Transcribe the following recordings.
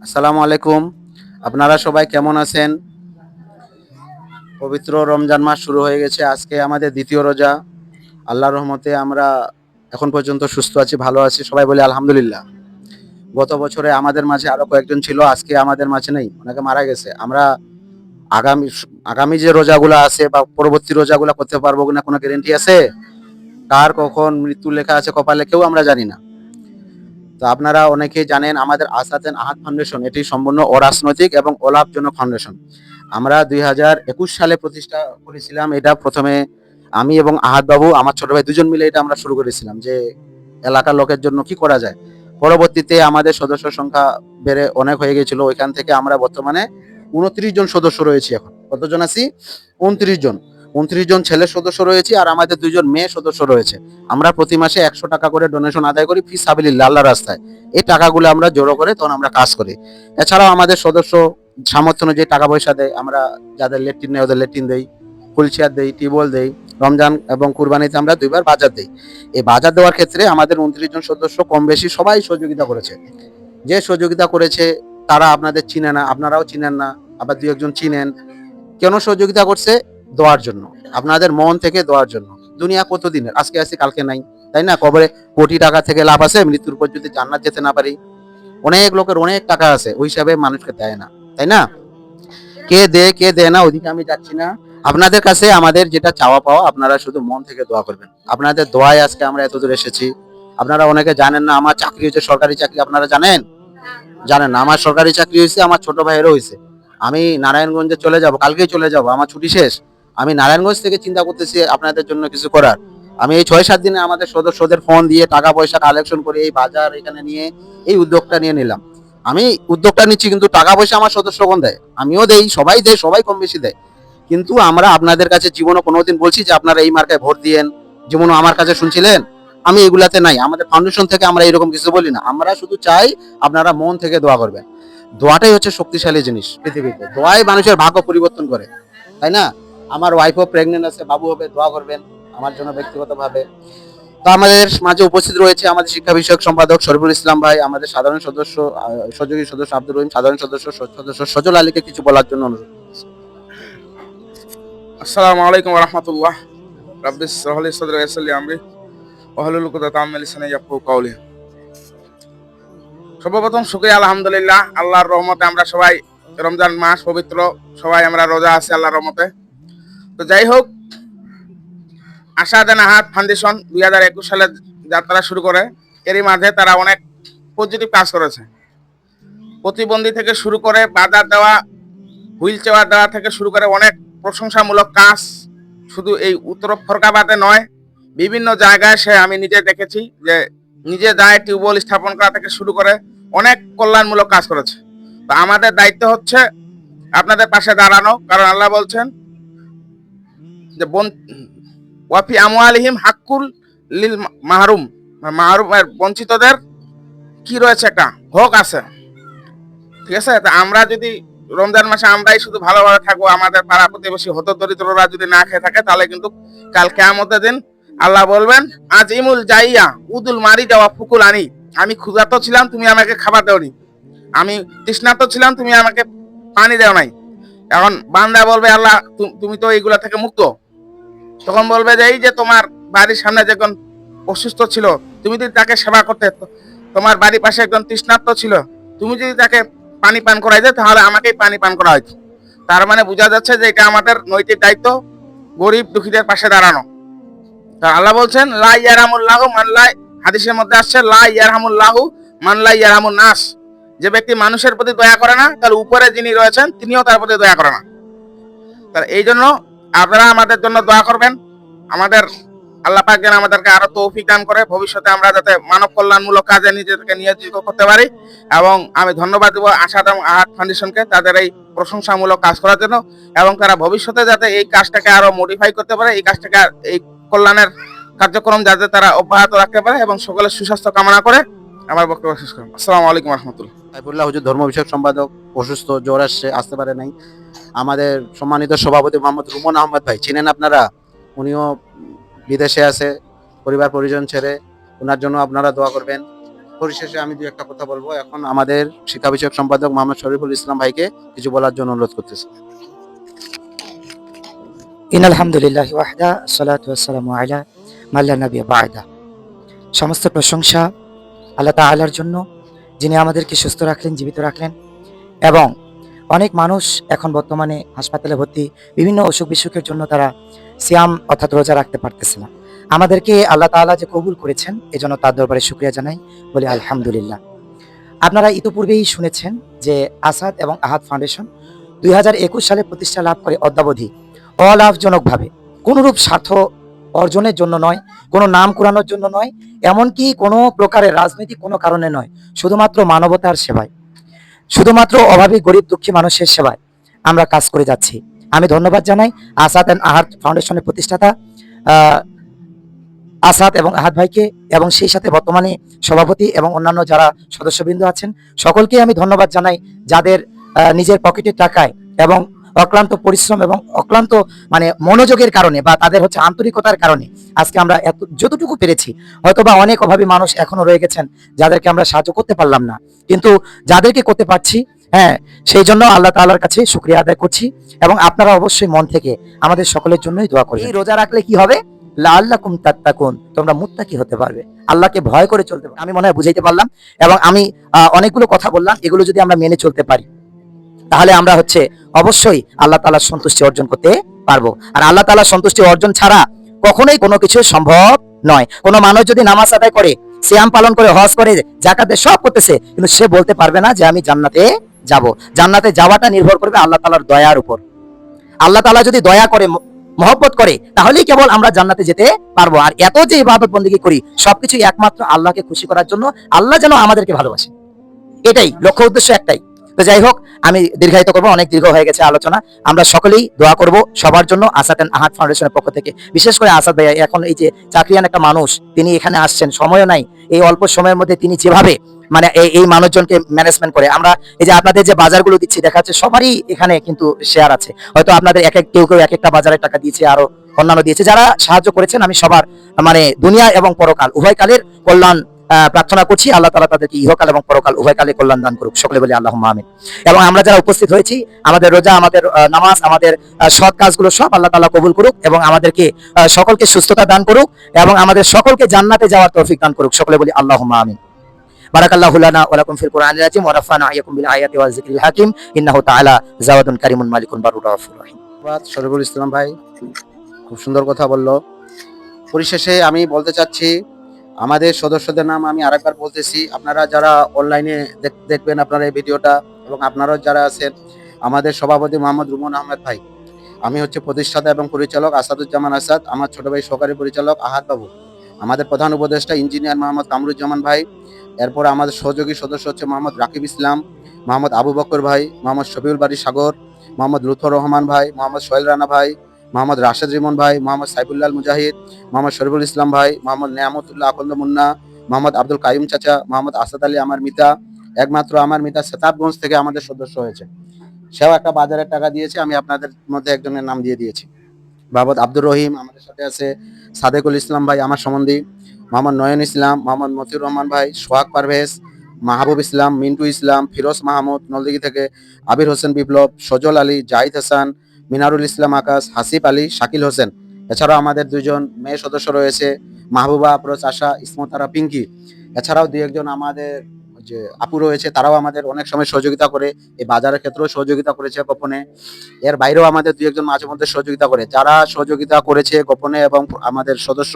আসসালামু আলাইকুম। আপনারা সবাই কেমন আছেন? পবিত্র রমজান মাস শুরু হয়ে গেছে। আজকে আমাদের দ্বিতীয় রোজা। আল্লাহর রহমতে আমরা এখন পর্যন্ত সুস্থ আছি, ভালো আছি। সবাই বলি আলহামদুলিল্লাহ। গত বছরে আমাদের মাঝে আরো কয়েকজন ছিল, আজকে আমাদের মাঝে নেই। অনেকে মারা গেছে। আমরা আগামী আগামী যে রোজাগুলা আছে বা পরবর্তী রোজাগুলা করতে পারবো কিনা কোনো গ্যারান্টি আছে? কার কখন মৃত্যু লেখা আছে কপালে কেউ আমরা জানি না। তো আপনারা অনেকেই জানেন আমাদের আসাদেন আহাদ ফাউন্ডেশন এটি সম্পূর্ণ অরাজনৈতিক এবং অলাভজনক ফাউন্ডেশন। আমরা 2021 সালে প্রতিষ্ঠা করেছিলাম। এটা প্রথমে আমি এবং আহাদ বাবু আমার ছোট ভাই দুজন মিলে এটা আমরা শুরু করেছিলাম যে এলাকার লোকের জন্য কি করা যায়। পরবর্তীতে আমাদের সদস্য সংখ্যা বেড়ে অনেক হয়ে গেছিল। ওইখান থেকে আমরা বর্তমানে 29 জন সদস্য রয়েছি। এখন কতজন আছি? 29 জন। 29 জন ছেলের সদস্য রয়েছে আর আমাদের 2 জন মেয়ে সদস্য রয়েছে। আমরা প্রতি মাসে 100 টাকা করে ডোনেশন আদায় করি ফি সাবিলিল্লাহ, আল্লাহর রাস্তায়। এই টাকাগুলো আমরা জড়ো করে তখন আমরা কাজ করি। এছাড়াও আমাদের সদস্য সামর্থ্য অনুযায়ী টাকা পয়সা দেয়। আমরা যাদের লেট্রিন নেই ওদের লেট্রিন দেই, হুইলচেয়ার দেই, টিউবওয়েল দেই। রমজান এবং কুরবানিতে আমরা 2বার বাজার দেই। এই বাজার দেওয়ার ক্ষেত্রে আমাদের 29 জন সদস্য কম বেশি সবাই সহযোগিতা করেছে। যে সহযোগিতা করেছে তারা আপনাদের চিনে না, আপনারাও চিনেন না, আবার 2-1 জন চিনেন। কেন সহযোগিতা করছে? দোয়ার জন্য, আপনাদের মন থেকে দোয়ার জন্য। দুনিয়া কত দিনের, আজকে আছে কালকে নাই, তাই না? কবরে কোটি টাকা থেকে লাভ আছে, মৃত্যুর পর যদি জান্নাত যেতে না পারি। অনেক লোকের অনেক টাকা আছে, ওই হিসাবে মানুষকে দেয় না, তাই না? কে দেয় কে দেয় না ওদিকে আমি যাচ্ছি না। আপনাদের কাছে আমাদের যেটা চাওয়া পাওয়া, আপনারা শুধু মন থেকে দোয়া করবেন। আপনাদের দোয়ায় আজকে আমরা এতদূর এসেছি। আপনারা অনেকে জানেন না আমার চাকরি হচ্ছে সরকারি চাকরি, আপনারা জানেন? জানেন না আমার সরকারি চাকরি হয়েছে, আমার ছোট ভাইয়েরও হয়েছে। আমি নারায়ণগঞ্জে চলে যাব, কালকেই চলে যাব, আমার ছুটি শেষ। আমি নারায়ণগঞ্জ থেকে চিন্তা করতেছি আপনাদের জন্য কিছু করার। আমি এই 6-7 দিনে আমাদের সদস্যদের ফোন দিয়ে টাকা পয়সা কালেকশন করে এই বাজার এখানে নিয়ে এই উদ্যোগটা নিয়ে নিলাম। আমি উদ্যোগটা নিচ্ছি কিন্তু টাকা পয়সা আমার সদস্যগণ দেয়, আমিও দেই, সবাই দেয়, সবাই কম বেশি দেয়। কিন্তু আমরা আপনাদের কাছে জীবনে কোনোদিন বলছি যে আপনারা এই মার্কায় ভোট দিয়েন? জীবনে আমার কাছে শুনছিলেন? আমি এগুলাতে নাই। আমাদের ফাউন্ডেশন থেকে আমরা এরকম কিছু বলি না। আমরা শুধু চাই আপনারা মন থেকে দোয়া করবেন। দোয়াটাই হচ্ছে শক্তিশালী জিনিস পৃথিবীতে। দোয়াই মানুষের ভাগ্য পরিবর্তন করে, তাই না? আমার ওয়াইফও প্রেগনেন্ট আছে, বাবু হবে, দোয়া করবেন আমার জন্য ব্যক্তিগতভাবে। তো আমাদের মাঝে উপস্থিত রয়েছে আমাদের শিক্ষা বিষয়ক সম্পাদক শরীফুল ইসলাম ভাই, আমাদের সাধারণ সদস্য সহযোগী সদস্য আব্দুর রহিম, সাধারণ সদস্য সজল আলীকে কিছু বলার জন্য অনুরোধ। আসসালামু আলাইকুম ওয়া রাহমাতুল্লাহ। রাব্বিস ইশরাহ লি সাদরি ওয়া ইয়াসসির লি আমরি ওয়াহলুল উকদাতাম মিন লিসানি ইয়াফকাহু কাওলি। সর্বপ্রথম শুকরিয়া আলহামদুলিল্লাহ, আল্লাহর রহমতে আমরা সবাই রমজান মাস পবিত্র, সবাই আমরা রোজা আছি আল্লাহর রহমতে। তো যাই হোক, আশাদেন আহাদ ফাউন্ডেশন 2021 সালে যাত্রা শুরু করে, এরই মাঝে তারা অনেক পজিটিভ কাজ করেছে। প্রতিবন্ধী থেকে শুরু করে বাজার দেওয়া, হুইল চেয়ার দেওয়া থেকে শুরু করে অনেক প্রশংসামূলক কাজ শুধু এই উত্তর ফরকাবাদে নয়, বিভিন্ন জায়গায় সে আমি নিজে দেখেছি যে নিজে যায় টিউবওয়েল স্থাপন করা থেকে শুরু করে অনেক কল্যাণমূলক কাজ করেছে। তো আমাদের দায়িত্ব হচ্ছে আপনাদের পাশে দাঁড়ানো, কারণ আল্লাহ বলছেন যে ওয়াফি আমওয়ালিহিম হাক্কুল লিল মাহরুম, মাহরুমের বঞ্চিতদের কি রয়েছে, একটা হক আছে। ঠিক আছে, তা আমরা যদি রমজান মাসে আমরাই শুধু ভালোভাবে থাকবো, আমাদের পাড়া প্রতিবেশী হত দরিদ্ররা যদি না খেয়ে থাকে, তাহলে কিন্তু কাল কিয়ামতের দিন আল্লাহ বলবেন আজ ইমুল যাইয়া উদুল মারি যাওয়া ফুকুল আনি, আমি ক্ষুধার্ত ছিলাম তুমি আমাকে খাবার দেওনি, আমি তৃষ্ণার্ত ছিলাম তুমি আমাকে পানি দেও নাই। এখন বান্দা বলবে আল্লাহ তুমি তো এইগুলা থেকে মুক্ত। তখন বলবে যে এই যে তোমার বাড়ির সামনে যখন অসুস্থ ছিল তুমি যদি তাকে সেবা করতে, তোমার বাড়ির পাশে একজন তৃষ্ণার্ত ছিল তুমি যদি তাকে পানি পান করাই দেয়, তাহলে আমাকেই পানি পান করা হয়তো। তার মানে বোঝা যাচ্ছে যে এটা আমাদের নৈতিক দায়িত্ব, গরিব দুঃখীদের পাশে দাঁড়ানো। তা আল্লাহ বলছেন লা ইয়ারহামুল্লাহু মান লা, হাদিসের মধ্যে আসছে লা ইয়ারহামুল্লাহু মান লা ইয়ারহামুন নাস, যে ব্যক্তি মানুষের প্রতি দয়া করে না, তার উপরে যিনি রয়েছেন তিনিও তার প্রতি দয়া করে না। তার এই জন্য আপনারা আমাদের জন্য দোয়া করবেন। আমাদের আল্লাহ পাক যেন আমাদেরকে আরো তৌফিক দান করে, ভবিষ্যতে আমরা যাতে মানব কল্যাণমূলক কাজে নিজেদেরকে নিয়োজিত করতে পারি। এবং আমি ধন্যবাদ দেবো আশাদাম আহাদ ফাউন্ডেশনকে তাদের এই প্রশংসামূলক কাজ করার জন্য, এবং তারা ভবিষ্যতে যাতে এই কাজটাকে আরো মডিফাই করতে পারে, এই কাজটাকে এই কল্যাণের কার্যক্রম যাতে তারা অব্যাহত রাখতে পারে, এবং সকলের সুস্বাস্থ্য কামনা করে আমার বক্তব্য শেষ করলাম। আসসালামু আলাইকুম রহমতুল্লাহ। সাইফুল্লাহ হুজুর ধর্ম বিষয়ক সম্পাদক অসুস্থ, জ্বর আসছে, আসতে পারে নাই। আমাদের সম্মানিত সভাপতি মোহাম্মদ রুমন আহমদ ভাই, চিনেন আপনারা? উনিও বিদেশে আছে পরিবার পরিজন ছেড়ে, ওনার জন্য আপনারা দোয়া করবেন। পরিশেষে আমি দু একটা কথা বলবো। এখন আমাদের শিক্ষা বিষয়ক সম্পাদক মোহাম্মদ শরীফুল ইসলাম ভাইকে কিছু বলার জন্য অনুরোধ করতেছি। ইনাল হামদুলিল্লাহি ওয়াহদা আসসালাতু ওয়াসসালামু আলা মান লা নাবিয়্যা বা'দা। সমস্ত প্রশংসা আল্লাহ তাআলার জন্য, যিনি আমাদেরকে সুস্থ রাখলেন, জীবিত রাখলেন এবং অনেক মানুষ এখন বর্তমানে হাসপাতালে ভর্তি, বিভিন্ন অসুখ-বিসুখের জন্য তারা সিয়াম অর্থাৎ রোজা রাখতে পারতেছে না। আমাদেরকে আল্লাহ তাআলা যে কবুল করেছেন, এজন্য তার দরবারে শুকরিয়া জানাই, বলি আলহামদুলিল্লাহ। আপনারা ইতিপূর্বেই শুনেছেন যে আসাদ এবং আহাদ ফাউন্ডেশন 2021 সালে প্রতিষ্ঠা লাভ করে অদ্যাবধি অলাভজনকভাবে, কোনরূপ স্বার্থ অর্জনের জন্য নয়, কোনো নাম কুড়ানোর জন্য নয়, এমনকি কোনো প্রকারের রাজনৈতিক কোনো কারণে নয়, শুধুমাত্র মানবতার সেবায়, শুধুমাত্র অভাবী গরিব দুঃখী মানুষের সেবায় আমরা কাজ করে যাচ্ছি। আমি ধন্যবাদ জানাই আসাদ এন্ড আহাদ ফাউন্ডেশনের প্রতিষ্ঠাতা আসাদ এবং আহাদ ভাইকে, এবং সেই সাথে বর্তমানে সভাপতি এবং অন্যান্য যারা সদস্যবৃন্দ আছেন সকলকে আমি ধন্যবাদ জানাই, যাদের নিজের পকেটের টাকায় এবং অক্লান্ত পরিশ্রম এবং অক্লান্ত মনোযোগের কারণে বা তাদের আন্তরিকতার কারণে আজকে আমরা যতটুকু পেরেছি, হয়তোবা অনেক অভাবী মানুষ এখনো রয়ে গেছেন যাদেরকে আমরা সাহায্য করতে পারলাম না, কিন্তু যাদেরকে করতে পারছি, হ্যাঁ, সেই জন্য আল্লাহ তাআলার কাছে শুকরিয়া আদায় করছি। এবং আপনারা অবশ্যই মন থেকে আমাদের সকলের জন্যই দোয়া করবেন। এই রোজা রাখলে কি হবে? লাআল্লাকুম তাত্তাকুন, তোমরা মুত্তাকি হতে পারবে, আল্লাহকে ভয় করে চলতে পারবে। আমি মনে হয় বুঝাইতে পারলাম, এবং আমি অনেকগুলো কথা বললাম, এগুলো যদি আমরা মেনে চলতে পারি তাহলে আমরা অবশ্যই আল্লাহ তাআলার সন্তুষ্টি অর্জন করতে পারবো। আর আল্লাহ তাআলার সন্তুষ্টি অর্জন ছাড়া কখনোই কোনো কিছু সম্ভব নয়। কোনো মানুষ যদি নামাজ আদায় করে, সিয়াম পালন করে, হজ করে, যাকাত দেয়, সব করতেছে, কিন্তু সে বলতে পারবে না যে আমি জান্নাতে যাব। জান্নাতে যাওয়াটা নির্ভর করবে আল্লাহ তাআলার দয়ার উপর। আল্লাহ তাআলা যদি দয়া করে, মহব্বত করে, তাহলেই কেবল আমরা জান্নাতে যেতে পারবো। আর এত যে ইবাদত বন্দেগী করি, সবকিছু একমাত্র আল্লাহকে খুশি করার জন্য, আল্লাহ যেন আমাদেরকে ভালোবাসে, এটাই লক্ষ্য, উদ্দেশ্য একটাই। তো যাই হোক, আমি দীর্ঘায়িত করবো, অনেক দীর্ঘ হয়ে গেছে আলোচনা। আমরা সকলেই দোয়া করব সবার জন্য, আসাদ এন্ড আহাদ ফাউন্ডেশনের পক্ষ থেকে। বিশেষ করে আসাদ ভাইয়া, এখন এই যে চাকরিয়ান একটা মানুষ, তিনি এখানে আসছেন, সময়ও নাই, এই অল্প সময়ের মধ্যে তিনি যেভাবে এই মানুষজনকে ম্যানেজমেন্ট করে, আমরা এই যে আপনাদের যে বাজারগুলো দিচ্ছি, দেখা যাচ্ছে সবারই এখানে কিন্তু শেয়ার আছে। হয়তো আপনাদের কেউ কেউ এক একটা বাজারের টাকা দিয়েছে, আরো অন্যান্য দিয়েছে। যারা সাহায্য করেছেন, আমি সবার দুনিয়া এবং পরকাল উভয় কালের কল্যাণ প্রার্থনা করছি। আল্লাহ তাআলা তাদেরকে ইহকাল এবং পরকাল উভয় কালে কল্যাণ দান করুক, সকলে বলি আল্লাহুম্মা আমিন। এবং আমরা যারা উপস্থিত হয়েছি, আমাদের রোজা, আমাদের নামাজ, আমাদের সৎ কাজগুলো সব আল্লাহ তাআলা কবুল করুক, এবং আমাদেরকে সকলকে সুস্থতা দান করুক, এবং আমাদের সকলকে জান্নাতে যাওয়ার তৌফিক দান করুক, সকলে বলি আল্লাহুম্মা আমিন। বারাকাল্লাহু লানা ওয়া লাকুম ফিল কুরআনিল আযীম ওয়া রাফা'না ইয়াকুম বিল আয়াতি ওয়াজ যিকরিল হাকীম ইন্নাহু তাআলা জাওয়াদুন কারীমুন মালিকুন বারুর রাউফুর রহিম। ধন্যবাদ শরীফুল ইসলাম ভাই, খুব সুন্দর কথা বললো। পরিশেষে আমি বলতে চাচ্ছি, আমাদের সদস্যদের নাম আমি আরেকবার বলতেছি, আপনারা যারা অনলাইনে দেখবেন আপনারা এই ভিডিওটা, এবং আপনারাও যারা আছেন, আমাদের সভাপতি মোহাম্মদ রুমন আহমেদ ভাই, আমি প্রতিষ্ঠাতা এবং পরিচালক আসাদুজ্জামান আসাদ, আমার ছোট ভাই সহকারী পরিচালক আহাদ বাবু, আমাদের প্রধান উপদেষ্টা ইঞ্জিনিয়ার মোহাম্মদ কামরুজ্জামান ভাই, এরপর আমাদের সহযোগী সদস্য মোহাম্মদ রাকিব ইসলাম, মোহাম্মদ আবু বকর ভাই, মোহাম্মদ শফিউল বাড়ি সাগর, মোহাম্মদ লুৎফর রহমান ভাই, মোহাম্মদ সোহেল রানা ভাই, মোহাম্মদ রাশেদ রিমন ভাই, মোহাম্মদ সাইফুল্লাহ মুজাহিদ, মোহাম্মদ শরীফুল ইসলাম ভাই, মোহাম্মদ নেয়ামতুল্লাহ আকন্দ মুন্না, মোহাম্মদ আব্দুল কাইম চাচা, মোহাম্মদ আসাদ আলী আমার মিতা, একমাত্র আমার মিতা সেতাবগঞ্জ থেকে আমাদের সদস্য হয়েছে, সেও একটা বাজারের টাকা দিয়েছে, আমি আপনাদের মধ্যে একজনের নাম দিয়ে দিয়েছি। মোহাম্মদ আব্দুর রহিম আমাদের সাথে আছে, সাদেকুল ইসলাম ভাই আমার সম্বন্ধী, মোহাম্মদ নয়ন ইসলাম, মোহাম্মদ মতিউর রহমান ভাই, সোহাগ পারভেজ, মাহবুব ইসলাম, মিন্টু ইসলাম, ফিরোজ মাহমুদ নলদিঘি থেকে, আবির হোসেন বিপ্লব, সজল আলী, জাহিদ হাসান, মিনারুল ইসলাম আকাশ, হাসিফ আলী, শাকিল হোসেন। এছাড়াও আমাদের দুজন মেয়ে সদস্য রয়েছে, মাহবুবা আফরোজ আশা, ইসমতারা পিঙ্কি। এছাড়াও দুই একজন আমাদের যে আপু রয়েছে, তারাও আমাদের অনেক সময় সহযোগিতা করে, এই বাজারের ক্ষেত্রেও সহযোগিতা করেছে গোপনে। এর বাইরেও আমাদের দুই একজন মাঝে মধ্যে সহযোগিতা করে। যারা সহযোগিতা করেছে গোপনে এবং আমাদের সদস্য,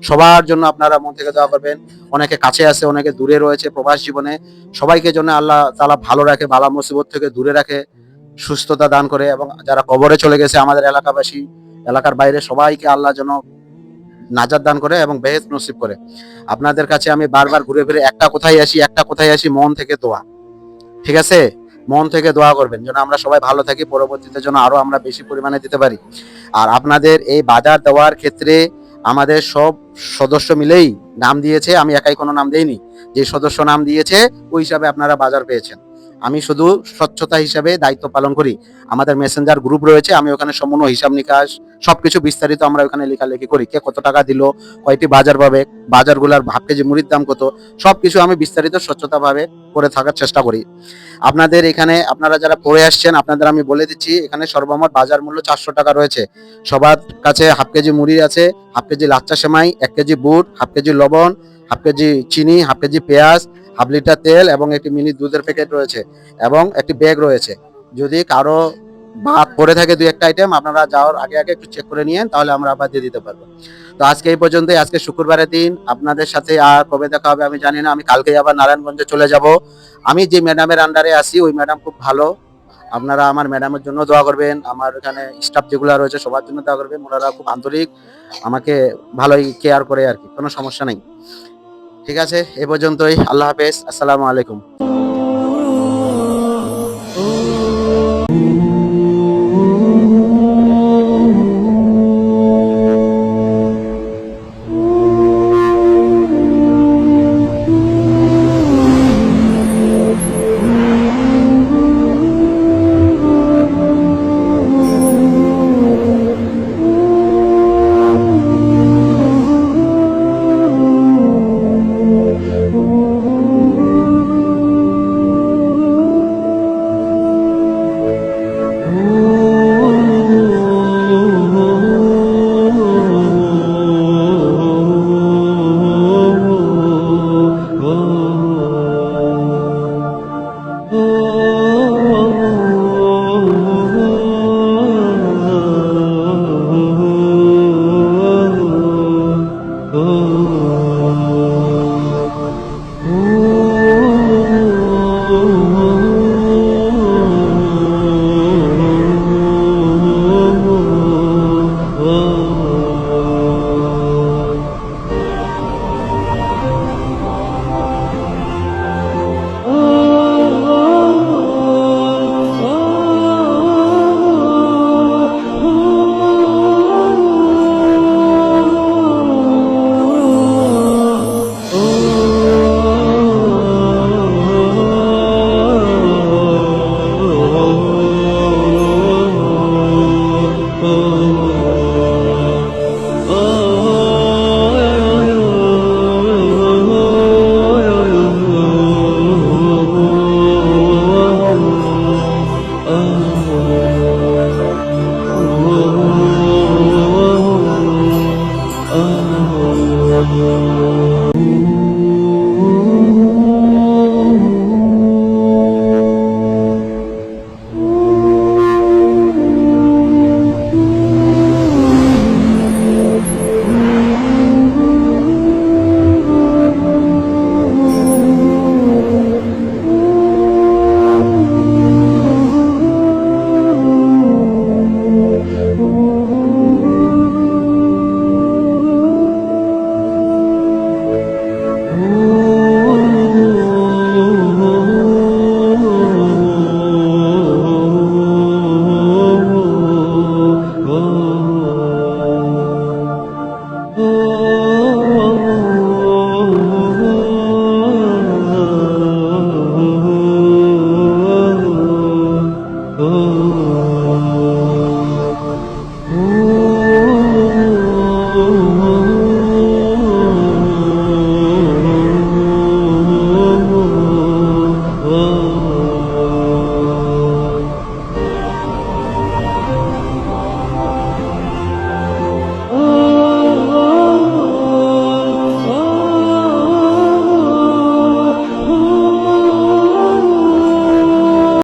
সবার জন্য আপনারা মন থেকে দোয়া করবেন। অনেকে কাছে আছে, অনেকে দূরে রয়েছে প্রবাস জীবনে, সবাইকে জন্য আল্লাহ তাআলা ভালো রাখে, বালা মুসিবত থেকে দূরে রাখে, সুস্থতা দান করে। এবং যারা কবরে চলে গেছে আমাদের এলাকাবাসী, এলাকার বাইরে, সবাইকে আল্লাহ যেন নাজাত দান করে এবং বেহেশত নসিব করে। আপনাদের কাছে আমি বারবার ঘুরে ফিরে একটা কোথায় আসি, মন থেকে দোয়া, ঠিক আছে? মন থেকে দোয়া করবেন যেন আমরা সবাই ভালো থাকি, পরবর্তীতে যেন আরো আমরা বেশি পরিমাণে দিতে পারি। আর আপনাদের এই বাজার দেওয়ার ক্ষেত্রে আমাদের সব সদস্য মিলেই নাম দিয়েছে, আমি একাই কোনো নাম দেইনি, যে সদস্য নাম দিয়েছে ওই হিসাবে আপনারা বাজার পেয়েছেন। আমি শুধু স্বচ্ছতা হিসাবে দায়িত্ব পালন করি। আমাদের মেসেঞ্জার গ্রুপ রয়েছে, আমি ওখানে সম্পূর্ণ হিসাব নিকাশ সবকিছু বিস্তারিত আমরা ওখানে লেখালেখি করি। কে কত টাকা দিল, কয়টি বাজার পাবে, বাজারগুলার হাফ কেজি মুড়ির দাম কত, সবকিছু আমি বিস্তারিত স্বচ্ছতাভাবে করে থাকার চেষ্টা করি। আপনাদের এখানে আপনারা যারা পড়ে আসছেন আপনাদের আমি বলে দিচ্ছি, এখানে সর্বমোট বাজার মূল্য 400 টাকা রয়েছে। সবার কাছে হাফ কেজি মুড়ি আছে, হাফ কেজি লাচ্চা সেমাই, 1 কেজি বুট, হাফ কেজি লবণ, হাফ কেজি চিনি, হাফ কেজি পেঁয়াজ, হাফ লিটার তেল এবং একটি মিনি দুধের প্যাকেট রয়েছে এবং একটি ব্যাগ রয়েছে। যদি কারো বাদ পড়ে থাকে দুই একটা আইটেম আপনারা যাওয়ার আগে আগে একটু চেক করে নিয়েন, তাহলে আমরা আবার দিয়ে দিতে পারবো। তো আজকে এই পর্যন্তই। আজকে শুক্রবারের দিন, আপনাদের সাথে আর কবে দেখা হবে আমি জানি না। আমি কালকেই আবার নারায়ণগঞ্জে চলে যাব। আমি যে ম্যাডামের আন্ডারে আছি ওই ম্যাডাম খুব ভালো। আপনারা আমার ম্যাডামের জন্য দোয়া করবেন, আমার এখানে স্টাফ যেগুলো রয়েছে সবার জন্য দোয়া করবেন। ওনারা খুব আন্তরিক, আমাকে ভালোই কেয়ার করে আর কি, কোনো সমস্যা নেই। ঠিক আছে, এ পর্যন্তই। আল্লাহ হাফেজ, আসসালামু আলাইকুম।